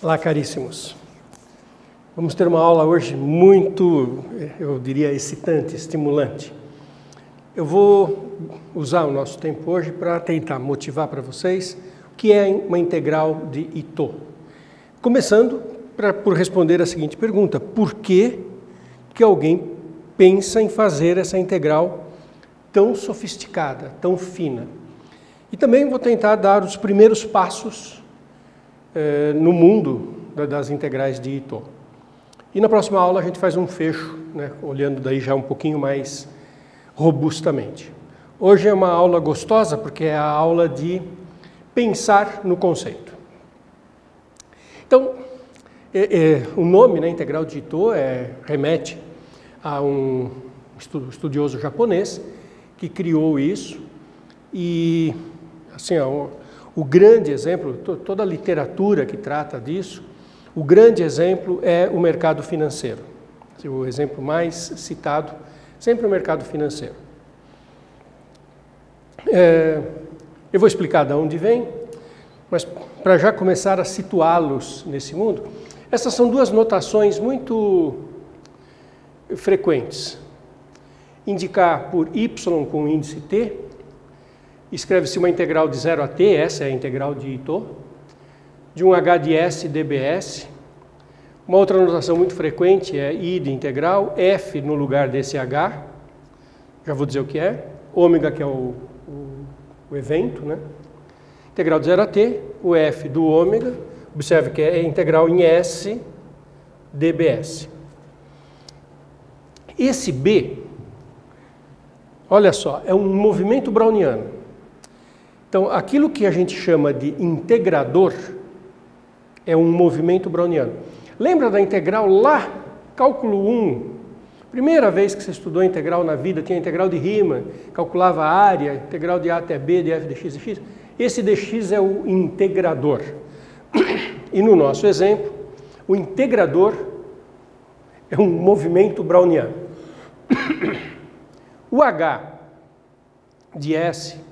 Olá, caríssimos. Vamos ter uma aula hoje muito, eu diria, excitante, estimulante. Eu vou usar o nosso tempo hoje para tentar motivar para vocês o que é uma integral de Itoh. Começando por responder a seguinte pergunta: por que alguém pensa em fazer essa integral tão sofisticada, tão fina? E também vou tentar dar os primeiros passos no mundo das integrais de Itoh. E na próxima aula a gente faz um fecho, né, olhando daí já um pouquinho mais robustamente. Hoje é uma aula gostosa porque é a aula de pensar no conceito. Então, o nome, né, integral de Itoh, remete a um estudioso japonês que criou isso e, assim, o grande exemplo, toda a literatura que trata disso, o grande exemplo é o mercado financeiro. O exemplo mais citado, sempre o mercado financeiro. Eu vou explicar de onde vem, mas para já começar a situá-los nesse mundo, essas são duas notações muito frequentes. Indicar por y com índice t, escreve-se uma integral de 0 a t, essa é a integral de Itoh, de um h de s dbs. Uma outra notação muito frequente é i de integral, f no lugar desse h, já vou dizer o que é, ômega que é o evento, né? Integral de 0 a t, o f do ômega, observe que é integral em s dbs. Esse b, olha só, é um movimento browniano. Então, aquilo que a gente chama de integrador é um movimento browniano. Lembra da integral lá, cálculo 1? Primeira vez que você estudou integral na vida, tinha integral de Riemann, calculava a área, integral de a até b, de f de x de x. Esse dx é o integrador. E no nosso exemplo, o integrador é um movimento browniano. O h de s,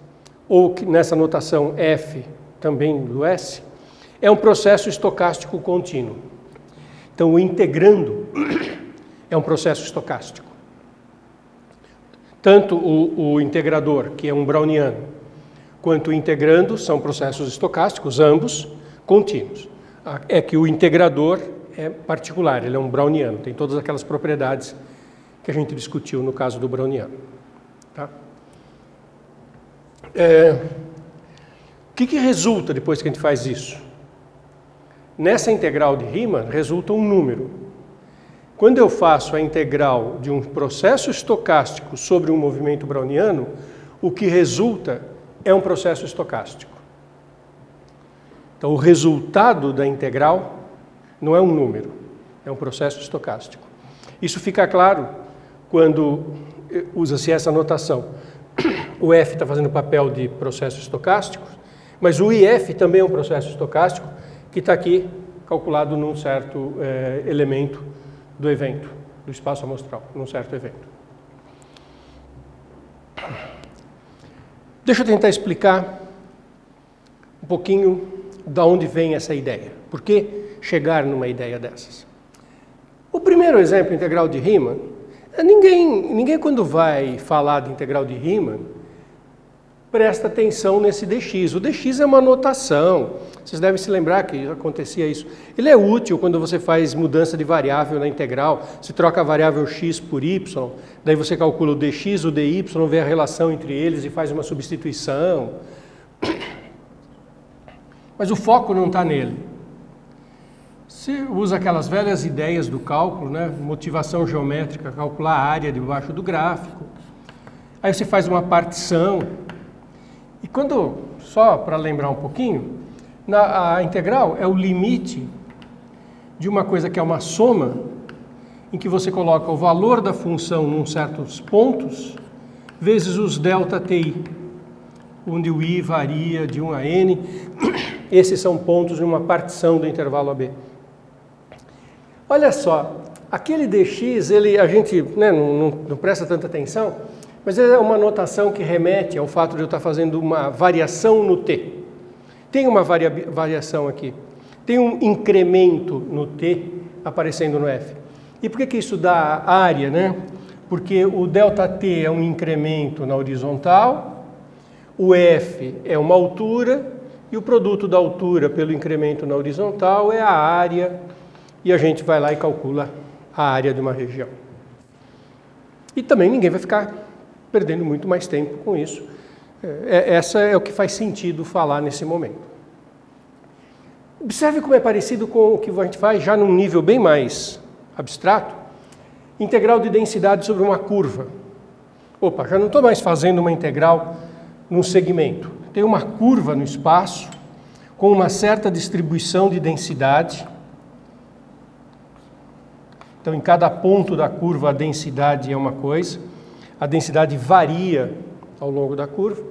ou nessa notação f também do s, é um processo estocástico contínuo. Então, o integrando é um processo estocástico. Tanto o integrador, que é um browniano, quanto o integrando são processos estocásticos, ambos contínuos. É que o integrador é particular, ele é um browniano, tem todas aquelas propriedades que a gente discutiu no caso do browniano. Tá? O que resulta depois que a gente faz isso? Nessa integral de Riemann resulta um número. Quando eu faço a integral de um processo estocástico sobre um movimento browniano, o que resulta é um processo estocástico. Então, o resultado da integral não é um número, é um processo estocástico. Isso fica claro quando usa-se essa notação. O f está fazendo o papel de processo estocástico, mas o if também é um processo estocástico que está aqui calculado num certo elemento do evento, do espaço amostral, num certo evento. Deixa eu tentar explicar um pouquinho de onde vem essa ideia. Por que chegar numa ideia dessas? O primeiro exemplo, integral de Riemann, ninguém quando vai falar de integral de Riemann presta atenção nesse dx. O dx é uma notação. Vocês devem se lembrar que acontecia isso. Ele é útil quando você faz mudança de variável na integral. Se troca a variável x por y, daí você calcula o dx, o dy, vê a relação entre eles e faz uma substituição. Mas o foco não está nele. Você usa aquelas velhas ideias do cálculo, né? Motivação geométrica, calcular a área debaixo do gráfico. Aí você faz uma partição. E quando, só para lembrar um pouquinho, a integral é o limite de uma coisa que é uma soma, em que você coloca o valor da função num certos pontos, vezes os ΔTi, onde o i varia de 1 a n. Esses são pontos de uma partição do intervalo AB. Olha só, aquele dx, a gente não presta tanta atenção, mas é uma notação que remete ao fato de eu estar fazendo uma variação no t. Tem uma variação aqui. tem um incremento no t aparecendo no f. E por que isso dá área, né? Porque o ΔT é um incremento na horizontal, o f é uma altura, e o produto da altura pelo incremento na horizontal é a área, e a gente vai lá e calcula a área de uma região. E também ninguém vai ficar perdendo muito mais tempo com isso. Essa é o que faz sentido falar nesse momento. Observe como é parecido com o que a gente faz já num nível bem mais abstrato. Integral de densidade sobre uma curva. Opa, já não estou mais fazendo uma integral num segmento. Tem uma curva no espaço com uma certa distribuição de densidade. Então, em cada ponto da curva, a densidade é uma coisa. A densidade varia ao longo da curva.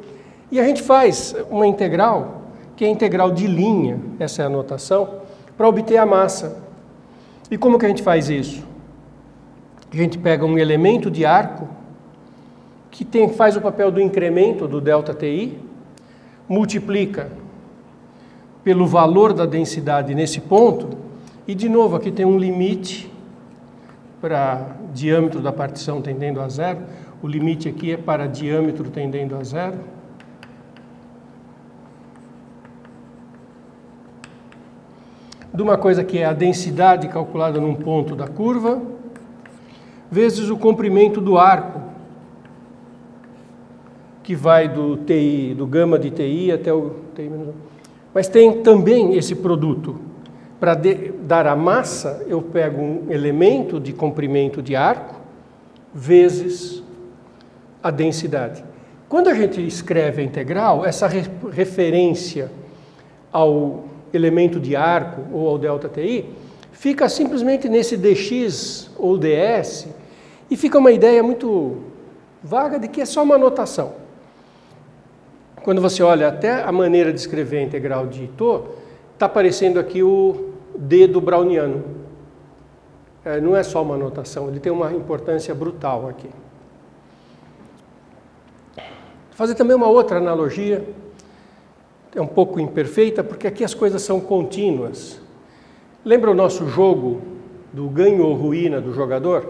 E a gente faz uma integral, que é a integral de linha, essa é a notação, para obter a massa. E como que a gente faz isso? A gente pega um elemento de arco, que faz o papel do incremento do ΔTi, multiplica pelo valor da densidade nesse ponto, e de novo aqui tem um limite para diâmetro da partição tendendo a zero, o limite aqui é para diâmetro tendendo a zero. De uma coisa que é a densidade calculada num ponto da curva, vezes o comprimento do arco, que vai do TI, do gama de TI até o TI menos 1. Mas tem também esse produto. Para dar a massa, eu pego um elemento de comprimento de arco, vezes a densidade. Quando a gente escreve a integral, essa referência ao elemento de arco ou ao ΔTi, fica simplesmente nesse dx ou ds, e fica uma ideia muito vaga de que é só uma notação. Quando você olha até a maneira de escrever a integral de Ito, está aparecendo aqui o d do browniano. Não é só uma notação, ele tem uma importância brutal aqui. Vou fazer também uma outra analogia, é um pouco imperfeita, porque aqui as coisas são contínuas. Lembra o nosso jogo do ganho ou ruína do jogador?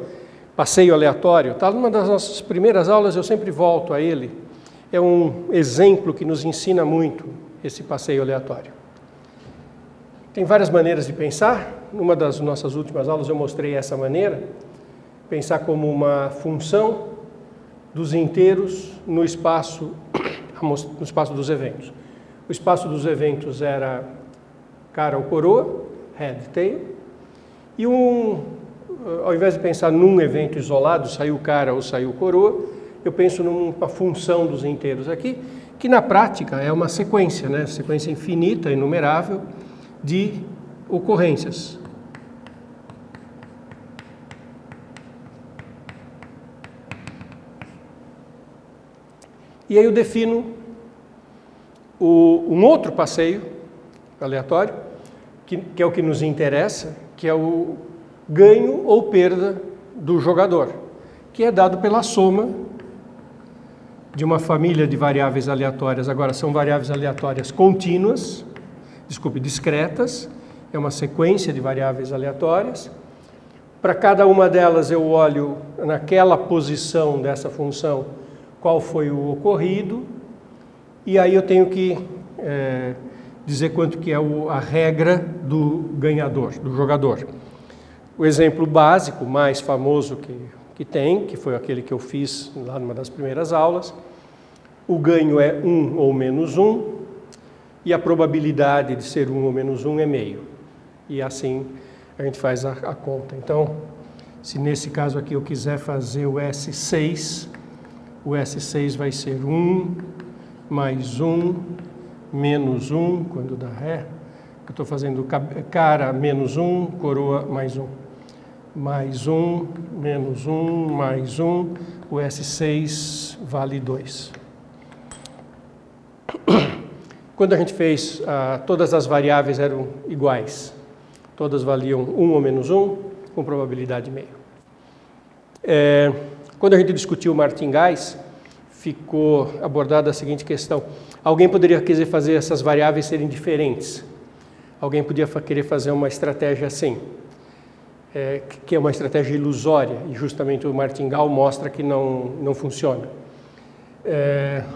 Passeio aleatório. Está numa das nossas primeiras aulas, eu sempre volto a ele. É um exemplo que nos ensina muito esse passeio aleatório. Tem várias maneiras de pensar. Numa das nossas últimas aulas eu mostrei essa maneira. Pensar como uma função dos inteiros no espaço dos eventos. O espaço dos eventos era cara ou coroa, head, tail. E ao invés de pensar num evento isolado, saiu cara ou saiu coroa, eu penso numa função dos inteiros aqui, que na prática é uma sequência, né? Sequência infinita, inumerável, de ocorrências. E aí eu defino um outro passeio aleatório, que é o que nos interessa, que é o ganho ou perda do jogador, que é dado pela soma de uma família de variáveis aleatórias. Agora são variáveis aleatórias contínuas, discretas, é uma sequência de variáveis aleatórias. Para cada uma delas eu olho naquela posição dessa função qual foi o ocorrido, e aí eu tenho que dizer quanto que é a regra do ganhador, do jogador. O exemplo básico, mais famoso que foi aquele que eu fiz lá numa das primeiras aulas, o ganho é 1 ou menos 1, e a probabilidade de ser 1 ou menos 1 é meio. E assim a gente faz a conta. Então, se nesse caso aqui eu quiser fazer o S6, o S6 vai ser 1 mais 1 menos 1, quando dá ré. Eu estou fazendo cara menos 1, coroa mais 1. Mais 1, menos 1, mais 1, o S6 vale 2. Quando a gente fez, todas as variáveis eram iguais. Todas valiam 1 ou menos 1, com probabilidade meio. Quando a gente discutiu martingais, ficou abordada a seguinte questão. Alguém poderia fazer essas variáveis serem diferentes. alguém podia querer fazer uma estratégia assim, que é uma estratégia ilusória, e justamente o Martingale mostra que não funciona.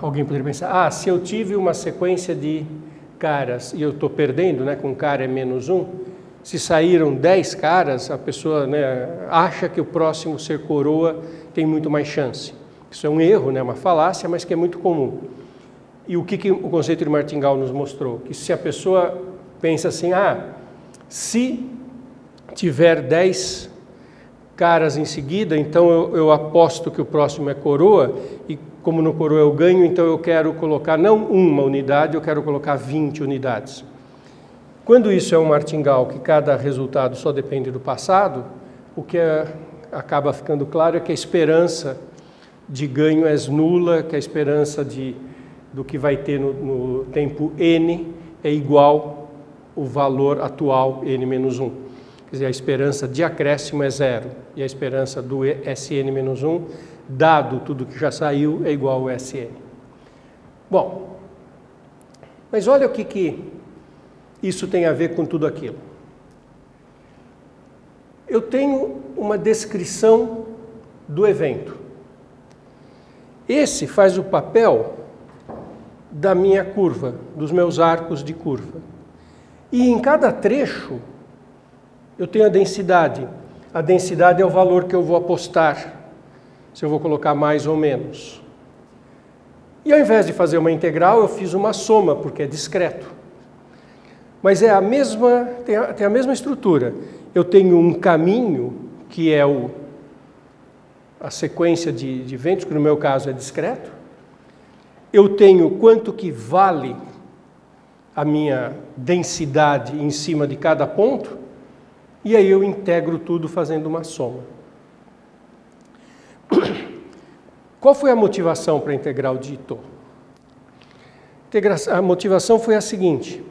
Alguém poderia pensar, se eu tive uma sequência de caras e eu estou perdendo, né, com cara é -1, se saíram 10 caras, a pessoa, né, acha que o próximo ser coroa tem muito mais chance. Isso é um erro, né, uma falácia, mas que é muito comum. E o que o conceito de Martingale nos mostrou? Que se a pessoa pensa assim, se tiver 10 caras em seguida, então eu aposto que o próximo é coroa, e como no coroa eu ganho, então eu quero colocar não uma unidade, eu quero colocar 20 unidades. Quando isso é um Martingale, que cada resultado só depende do passado, o que acaba ficando claro é que a esperança de ganho é nula, que a esperança do que vai ter no tempo n é igual ao valor atual n-1. Quer dizer, a esperança de acréscimo é 0 e a esperança do Sn-1, dado tudo que já saiu, é igual ao Sn. Bom, mas olha o que isso tem a ver com tudo aquilo. Eu tenho uma descrição do evento. Esse faz o papel da minha curva, dos meus arcos de curva. E em cada trecho eu tenho a densidade. A densidade é o valor que eu vou apostar, se eu vou colocar mais ou menos. E ao invés de fazer uma integral, eu fiz uma soma, porque é discreto. Mas é tem a mesma estrutura. Eu tenho um caminho, que é a sequência de eventos, que no meu caso é discreto. Eu tenho quanto que vale a minha densidade em cima de cada ponto, e aí eu integro tudo fazendo uma soma. Qual foi a motivação para a integral de Ito? A motivação foi a seguinte: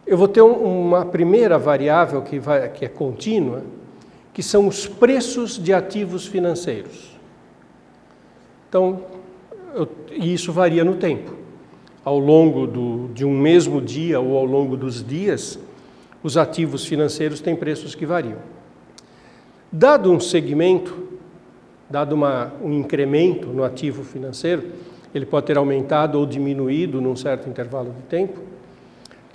eu vou ter uma primeira variável que é contínua, que são os preços de ativos financeiros. Então, e isso varia no tempo. Ao longo de um mesmo dia ou ao longo dos dias, os ativos financeiros têm preços que variam. Dado um segmento, dado um incremento no ativo financeiro, ele pode ter aumentado ou diminuído num certo intervalo de tempo,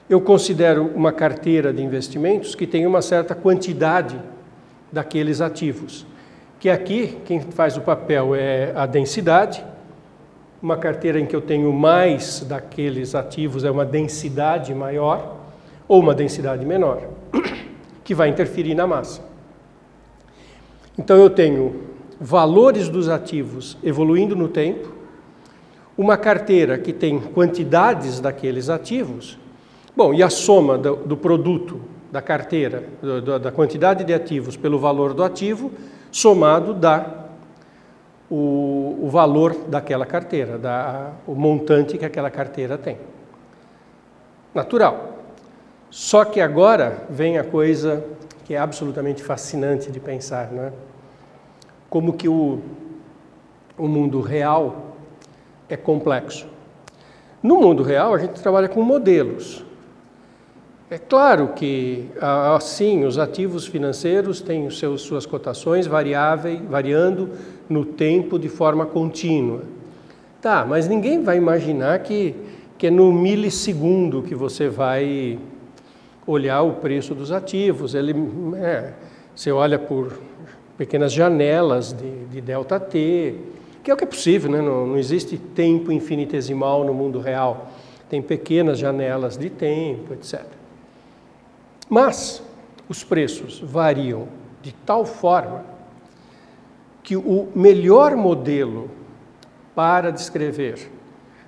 eu considero uma carteira de investimentos que tem uma certa quantidade daqueles ativos, que aqui quem faz o papel é a densidade. Uma carteira em que eu tenho mais daqueles ativos é uma densidade maior ou uma densidade menor, que vai interferir na massa. Então eu tenho valores dos ativos evoluindo no tempo, uma carteira que tem quantidades daqueles ativos, bom, e a soma do produto da carteira, da quantidade de ativos pelo valor do ativo, somado dá o valor daquela carteira, o montante que aquela carteira tem. Natural. Só que agora vem a coisa que é absolutamente fascinante de pensar, né? Como que o mundo real é complexo. No mundo real, a gente trabalha com modelos. É claro que, assim, os ativos financeiros têm suas cotações variando no tempo de forma contínua. Tá, mas ninguém vai imaginar que é no milissegundo que você vai olhar o preço dos ativos. Você olha por pequenas janelas de ΔT, que é o que é possível, né? Não existe tempo infinitesimal no mundo real. Tem pequenas janelas de tempo, etc. Mas os preços variam de tal forma que o melhor modelo para descrever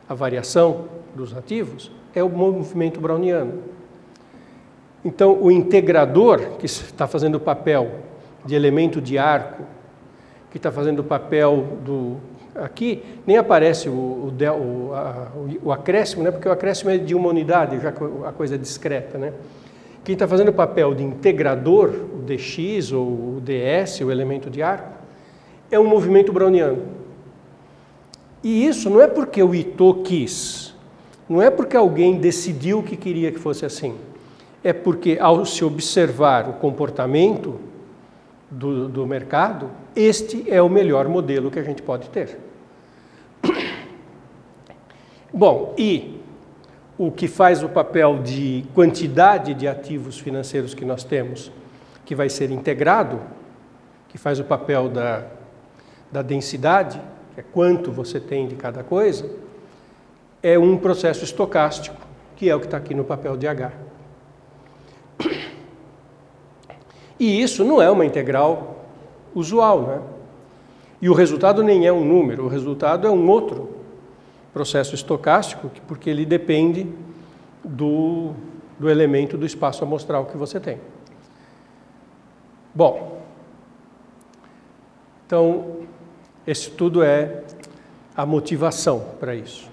a variação dos ativos é o movimento browniano. Então, o integrador, que está fazendo o papel de elemento de arco, que está fazendo o papel aqui, nem aparece o acréscimo, né? Porque o acréscimo é de uma unidade, já que a coisa é discreta, né? Quem está fazendo o papel de integrador, o dx ou o ds, o elemento de arco, é um movimento browniano. E isso não é porque o Ito quis, não é porque alguém decidiu que queria que fosse assim. é porque, ao se observar o comportamento do mercado, este é o melhor modelo que a gente pode ter. Bom, e o que faz o papel de quantidade de ativos financeiros que nós temos, que vai ser integrado, que faz o papel da densidade, que é quanto você tem de cada coisa, é um processo estocástico, que é o que está aqui no papel de H. E isso não é uma integral usual, né? E o resultado nem é um número, o resultado é um outro processo estocástico, porque ele depende do elemento do espaço amostral que você tem. Bom, então, esse tudo é a motivação para isso.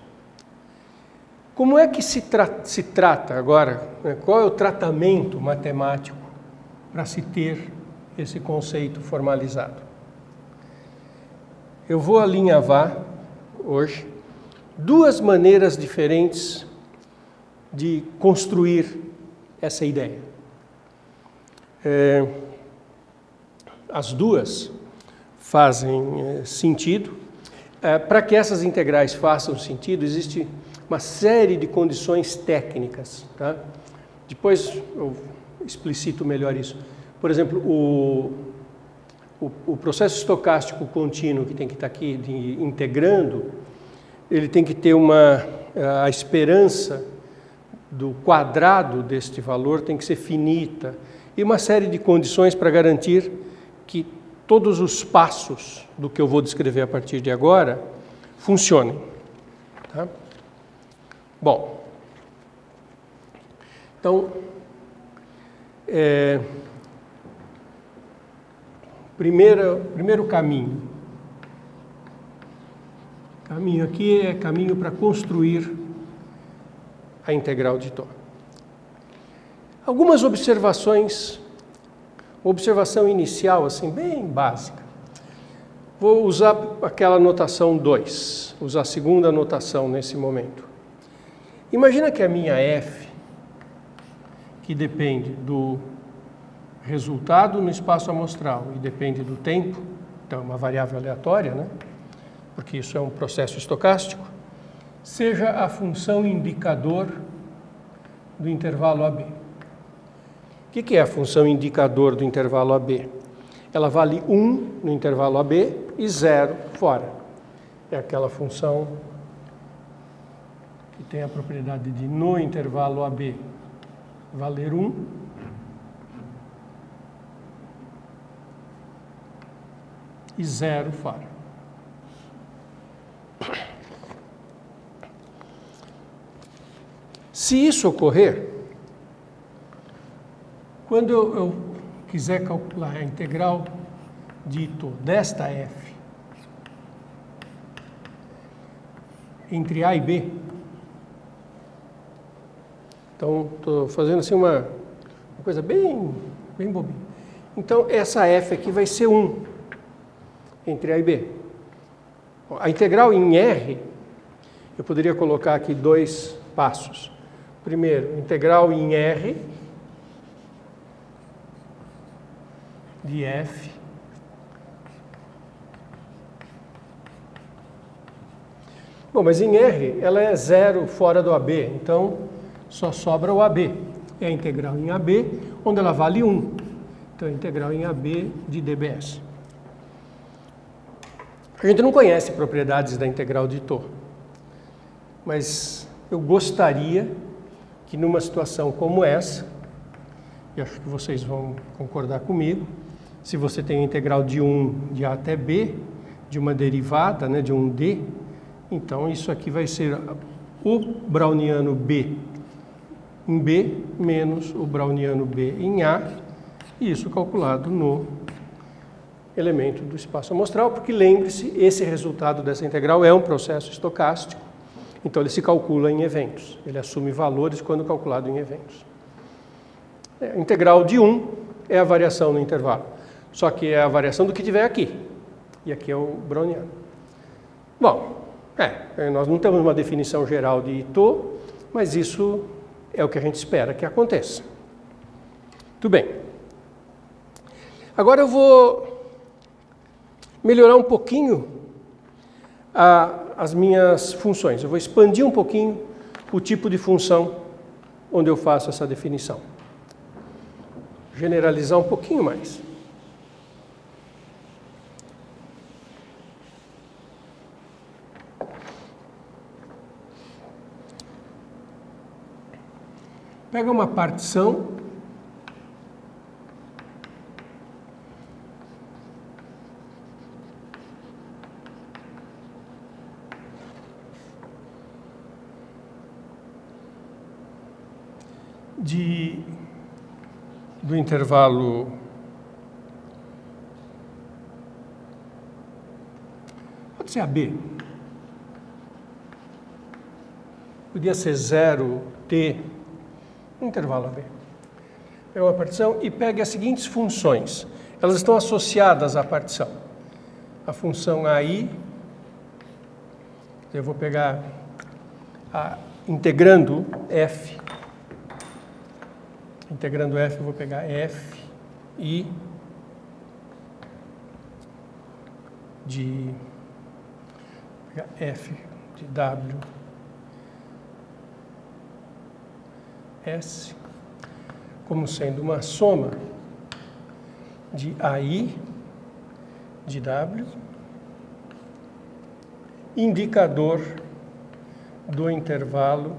Como é que se trata agora, né? Qual é o tratamento matemático para se ter esse conceito formalizado? Eu vou alinhavar hoje duas maneiras diferentes de construir essa ideia. As duas fazem sentido. Para que essas integrais façam sentido, existe uma série de condições técnicas. Tá? Depois eu explicito melhor isso. Por exemplo, o processo estocástico contínuo que tem que estar aqui integrando, ele tem que ter a esperança do quadrado deste valor tem que ser finita e uma série de condições para garantir que todos os passos do que eu vou descrever a partir de agora funcionem. Tá? Bom, então, primeiro caminho. Caminho aqui é caminho para construir a integral de Thor. Algumas observações, observação inicial, assim, bem básica. Vou usar aquela notação 2, usar a segunda notação nesse momento. Imagina que a minha f, que depende do resultado no espaço amostral e depende do tempo, então é uma variável aleatória, né? Porque isso é um processo estocástico, seja a função indicador do intervalo AB. O que é a função indicador do intervalo AB? Ela vale 1 no intervalo AB e 0 fora. É aquela função que tem a propriedade de, no intervalo AB, valer 1 e 0 fora. Se isso ocorrer, quando eu quiser calcular a integral dito desta f entre A e B, então estou fazendo assim uma coisa bem bobinha. Então essa f aqui vai ser 1 entre A e B. A integral em R, eu poderia colocar aqui dois passos. Primeiro, integral em R de f bom, mas em R ela é 0 fora do AB, então só sobra o AB. É a integral em AB, onde ela vale 1. Então, a integral em AB de dBs. A gente não conhece propriedades da integral de Thor, mas eu gostaria que numa situação como essa, e acho que vocês vão concordar comigo, se você tem a integral de 1 de A até B, de uma derivada, né, de um D, então isso aqui vai ser o browniano B em B menos o browniano B em A, e isso calculado no elemento do espaço amostral, porque lembre-se, esse resultado dessa integral é um processo estocástico, então ele se calcula em eventos, ele assume valores quando calculado em eventos. A integral de 1 é a variação no intervalo, só que é a variação do que tiver aqui, e aqui é o browniano. Bom, nós não temos uma definição geral de Thor, mas isso é o que a gente espera que aconteça. Tudo bem. Agora eu vou melhorar um pouquinho as minhas funções. Eu vou expandir um pouquinho o tipo de função onde eu faço essa definição. Generalizar um pouquinho mais. Pega uma partição do intervalo pode ser AB, podia ser 0t, intervalo AB. Pega uma partição e pegue as seguintes funções. Elas estão associadas à partição. A função AI, eu vou pegar integrando f. Integrando f, eu vou pegar f e de f de w s como sendo uma soma de AI de w, indicador do intervalo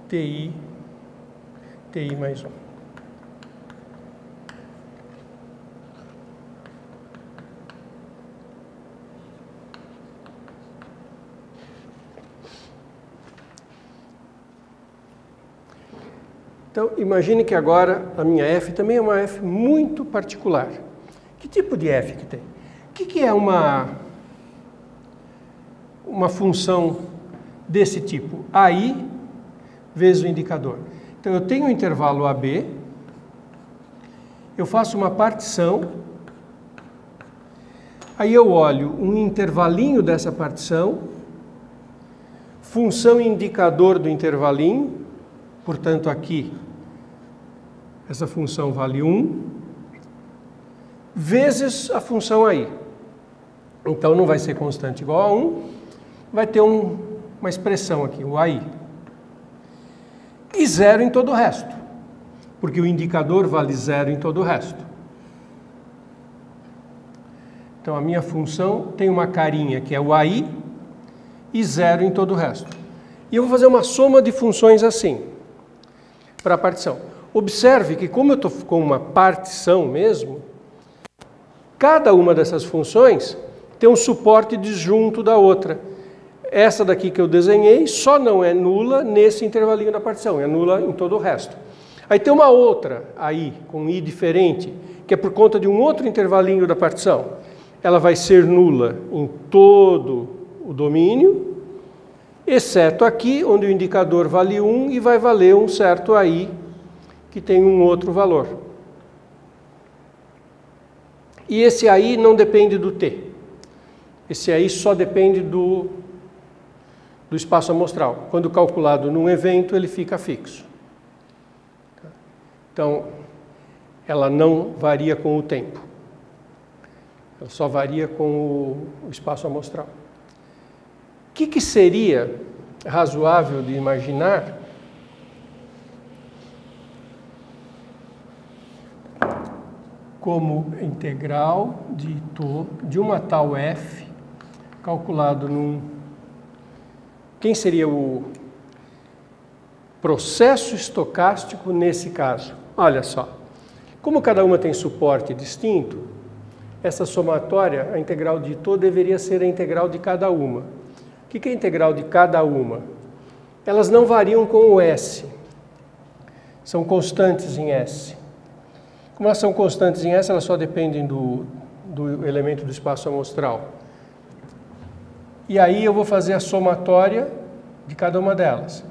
TI mais 1. Então, imagine que agora a minha f também é uma f muito particular. Que tipo de f que tem? O que é uma função desse tipo? AI vezes o indicador. Então, eu tenho um intervalo AB, eu faço uma partição, aí eu olho um intervalinho dessa partição, função indicador do intervalinho, portanto, aqui, essa função vale 1, vezes a função AI. Então, não vai ser constante igual a 1, vai ter uma expressão aqui, o AI. E 0 em todo o resto, porque o indicador vale 0 em todo o resto. Então, a minha função tem uma carinha que é o AI e 0 em todo o resto. E eu vou fazer uma soma de funções assim, para a partição. Observe que, como eu estou com uma partição mesmo, cada uma dessas funções tem um suporte disjunto da outra. Essa daqui que eu desenhei só não é nula nesse intervalinho da partição, é nula em todo o resto. Aí tem uma outra aí, com i diferente, que é por conta de um outro intervalinho da partição. Ela vai ser nula em todo o domínio, exceto aqui, onde o indicador vale 1 e vai valer um certo AI, que tem um outro valor. E esse AI não depende do t. Esse AI só depende do espaço amostral. Quando calculado num evento, ele fica fixo. Então, ela não varia com o tempo. Ela só varia com o espaço amostral. O que seria razoável de imaginar como integral de uma tal f calculado num... Quem seria o processo estocástico nesse caso? Olha só, como cada uma tem suporte distinto, essa somatória, a integral de Taux, deveria ser a integral de cada uma. O que é a integral de cada uma? Elas não variam com o S, são constantes em S. Como elas são constantes em S, elas só dependem do elemento do espaço amostral. E aí eu vou fazer a somatória de cada uma delas.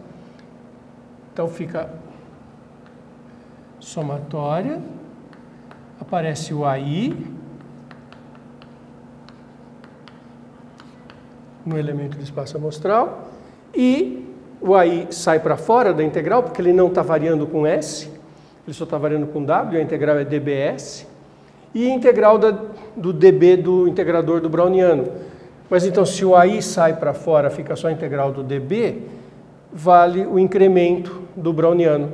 Então fica somatória, aparece o AI no elemento do espaço amostral e o AI sai para fora da integral, porque ele não está variando com S. ele só está variando com W, a integral é dBs, e a integral do dB do integrador do browniano. Mas então, se o AI sai para fora, fica só a integral do dB, vale o incremento do browniano.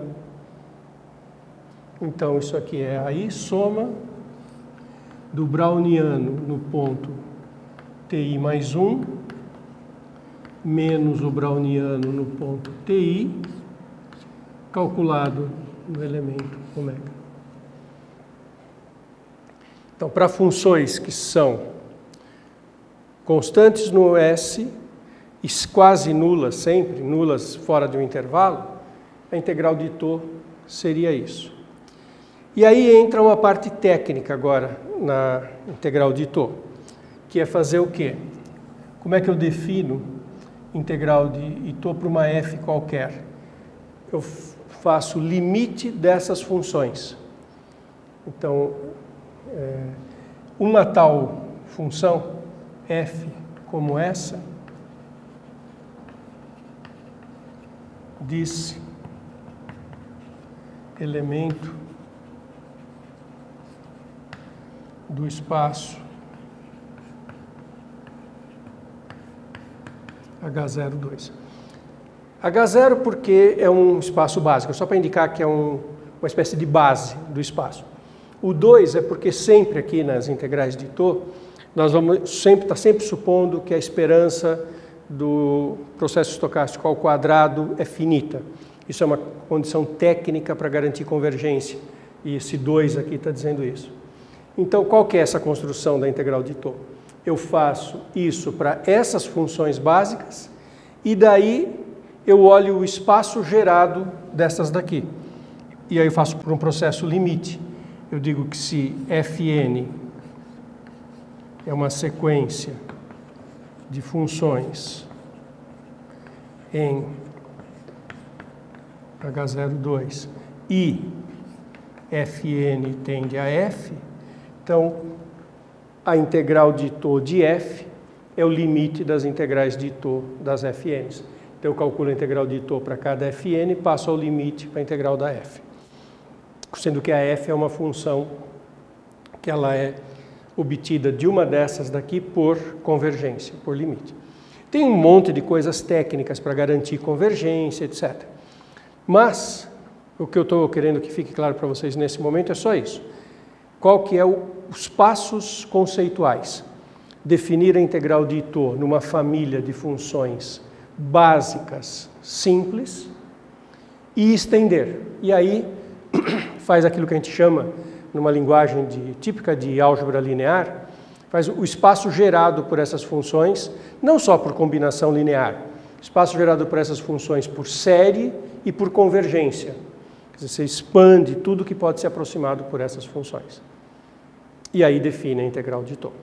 Então, isso aqui é AI soma do browniano no ponto TI mais 1, menos o browniano no ponto TI, calculado no elemento ômega. Então, para funções que são constantes no S e quase nulas sempre, nulas fora de um intervalo, a integral de Tho seria isso. E aí entra uma parte técnica agora na integral de Tho, que é fazer o quê? Como é que eu defino integral de Tho para uma f qualquer? Eu faço limite dessas funções. Então, uma tal função, f como essa, diz elemento do espaço H02. H0 porque é um espaço básico, só para indicar que é uma espécie de base do espaço. O 2 é porque sempre aqui nas integrais de Tho, nós vamos sempre supondo que a esperança do processo estocástico ao quadrado é finita. Isso é uma condição técnica para garantir convergência. E esse 2 aqui está dizendo isso. Então, qual que é essa construção da integral de Tho? Eu faço isso para essas funções básicas e daí eu olho o espaço gerado dessas daqui. E aí eu faço por um processo limite. Eu digo que se Fn é uma sequência de funções em H02 e Fn tende a F, então a integral de Tho de F é o limite das integrais de Tho das Fn's. Então eu calculo a integral de Tho para cada Fn e passo ao limite para a integral da F. Sendo que a F é uma função que ela é obtida de uma dessas daqui por convergência, por limite. Tem um monte de coisas técnicas para garantir convergência, etc. Mas o que eu estou querendo que fique claro para vocês nesse momento é só isso. Qual que é os passos conceituais? Definir a integral de Tho numa família de funções básicas, simples, e estender. E aí faz aquilo que a gente chama, numa linguagem típica de álgebra linear, faz o espaço gerado por essas funções, não só por combinação linear, espaço gerado por essas funções por série e por convergência. Quer dizer, você expande tudo que pode ser aproximado por essas funções. E aí define a integral de Tho.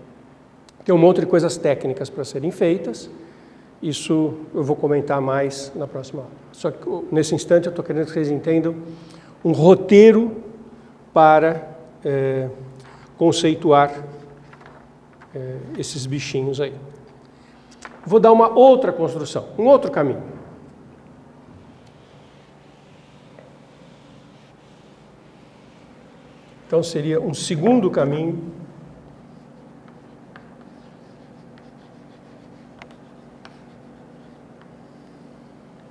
Tem um monte de coisas técnicas para serem feitas, isso eu vou comentar mais na próxima aula. Só que nesse instante eu estou querendo que vocês entendam um roteiro para conceituar esses bichinhos aí. Vou dar uma outra construção, um outro caminho. Então seria um segundo caminho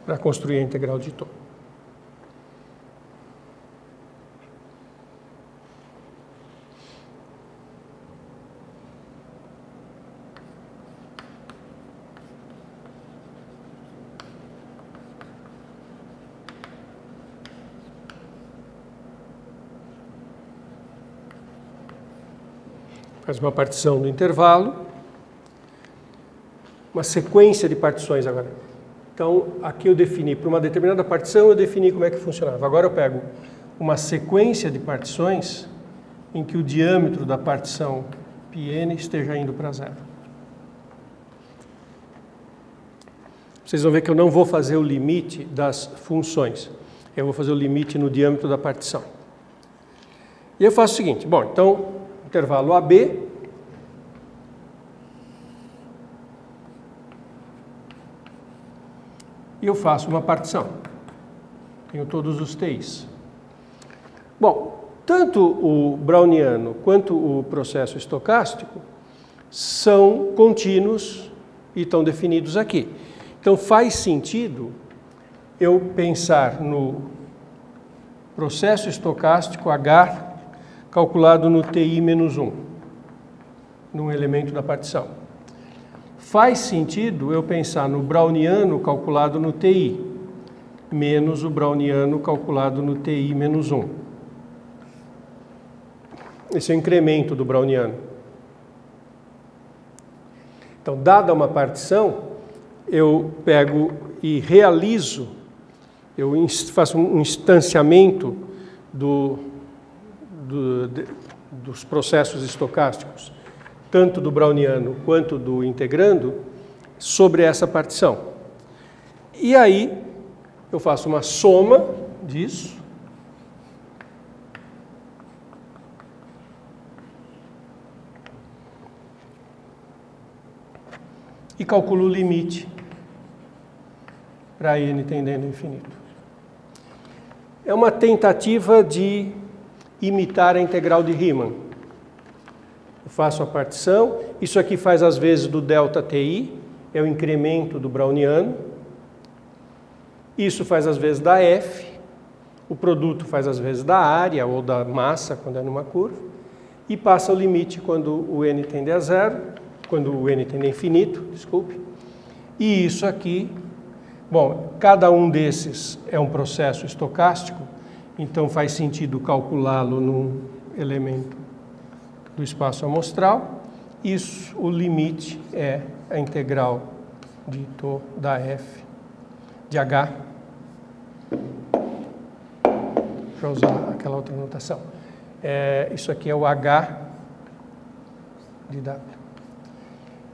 para construir a integral de Tho. Faz uma partição do intervalo, uma sequência de partições agora. Então, aqui eu defini, para uma determinada partição, eu defini como é que funcionava. Agora eu pego uma sequência de partições em que o diâmetro da partição πn esteja indo para zero. Vocês vão ver que eu não vou fazer o limite das funções. Eu vou fazer o limite no diâmetro da partição. E eu faço o seguinte, bom, então, intervalo AB, e eu faço uma partição. Tenho todos os TIs. Bom, tanto o browniano quanto o processo estocástico são contínuos e estão definidos aqui. Então faz sentido eu pensar no processo estocástico H calculado no TI-1, num elemento da partição. Faz sentido eu pensar no browniano calculado no TI, menos o browniano calculado no TI-1. Esse é o incremento do browniano. Então, dada uma partição, eu pego e realizo, eu faço um instanciamento dos processos estocásticos, tanto do browniano quanto do integrando, sobre essa partição. E aí eu faço uma soma disso, e calculo o limite para n tendendo ao infinito. É uma tentativa de imitar a integral de Riemann. Eu faço a partição, isso aqui faz as vezes do ΔTi, é o incremento do browniano. Isso faz as vezes da f, o produto faz as vezes da área ou da massa, quando é numa curva, e passa o limite quando o n tende a zero, quando o n tende a infinito, desculpe. E isso aqui, bom, cada um desses é um processo estocástico, então faz sentido calculá-lo num elemento do espaço amostral. Isso, o limite é a integral de τ da f de h. Deixa eu usar aquela outra notação. Isso aqui é o h de w.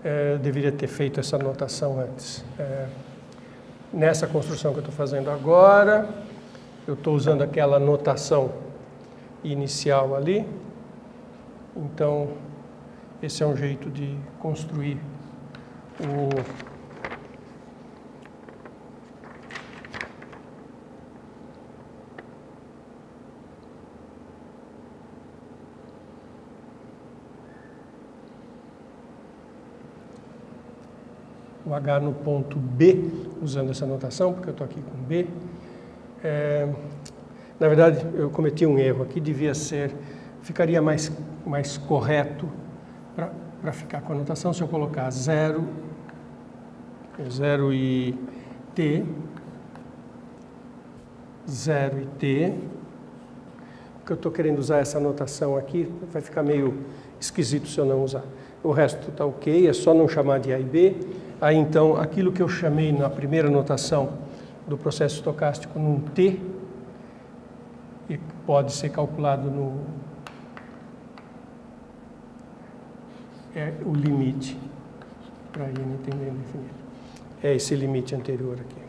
Eu deveria ter feito essa notação antes. Nessa construção que eu estou fazendo agora, eu estou usando aquela notação inicial ali. Então, esse é um jeito de construir o H no ponto B, usando essa notação, porque eu estou aqui com B. Na verdade, eu cometi um erro aqui, ficaria mais correto para ficar com a notação se eu colocar 0 e T, 0 e T, porque eu estou querendo usar essa notação aqui, vai ficar meio esquisito se eu não usar. O resto está ok, é só não chamar de A e B. Aí então, aquilo que eu chamei na primeira notação do processo estocástico num T, e pode ser calculado o limite para n tendendo ao infinito. É esse limite anterior aqui.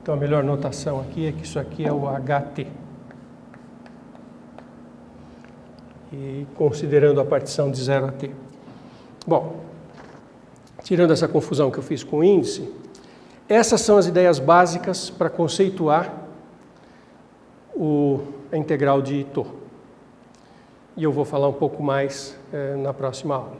Então a melhor notação aqui é que isso aqui é o HT. E considerando a partição de 0 a t. Bom, tirando essa confusão que eu fiz com o índice, essas são as ideias básicas para conceituar a integral de τ. E eu vou falar um pouco mais na próxima aula.